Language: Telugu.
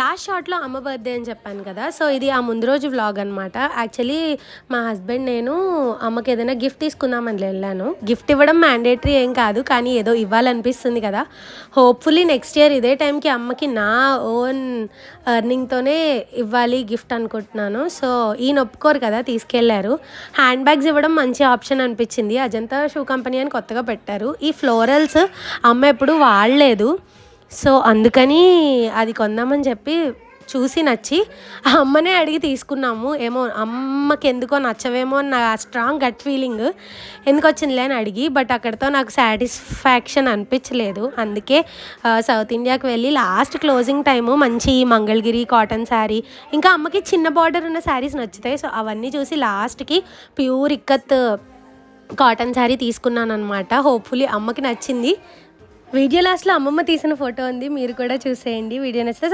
లాస్ట్ షార్ట్లో అమ్మ బర్త్డే అని చెప్పాను కదా, సో ఇది ఆ ముందు రోజు వ్లాగ్ అనమాట. యాక్చువల్లీ మా హస్బెండ్ నేను అమ్మకి ఏదైనా గిఫ్ట్ తీసుకుందామని వెళ్ళాను. గిఫ్ట్ ఇవ్వడం మ్యాండేటరీ ఏం కాదు, కానీ ఏదో ఇవ్వాలనిపిస్తుంది కదా. హోప్ఫుల్లీ నెక్స్ట్ ఇయర్ ఇదే టైంకి అమ్మకి నా ఓన్ ఎర్నింగ్తోనే ఇవ్వాలి గిఫ్ట్ అనుకుంటున్నాను. సో ఈయన ఒప్పుకోరు కదా, తీసుకెళ్లారు. హ్యాండ్ బ్యాగ్స్ ఇవ్వడం మంచి ఆప్షన్ అనిపించింది. అజంతా షూ కంపెనీ అని కొత్తగా పెట్టారు. ఈ ఫ్లోరల్స్ అమ్మ ఎప్పుడు వాడలేదు, సో అందుకని అది కొందామని చెప్పి చూసి నచ్చి అమ్మనే అడిగి తీసుకున్నాము. ఏమో అమ్మకి ఎందుకో నచ్చవేమో అని నా స్ట్రాంగ్ గట్ ఫీలింగ్, ఎందుకు వచ్చిందిలే అని అడిగి, బట్ అక్కడితో నాకు సాటిస్ఫాక్షన్ అనిపించలేదు. అందుకే సౌత్ ఇండియాకి వెళ్ళి లాస్ట్ క్లోజింగ్ టైము మంచి మంగళగిరి కాటన్ శారీ, ఇంకా అమ్మకి చిన్న బార్డర్ ఉన్న శారీస్ నచ్చుతాయి. సో అవన్నీ చూసి లాస్ట్కి ప్యూర్ ఇక్కత్ కాటన్ శారీ తీసుకున్నాను అనమాట. హోప్ఫుల్లీ అమ్మకి నచ్చింది. వీడియో లాస్ట్లో అమ్మమ్మ తీసిన ఫోటో ఉంది, మీరు కూడా చూసేయండి. వీడియో నచ్చితే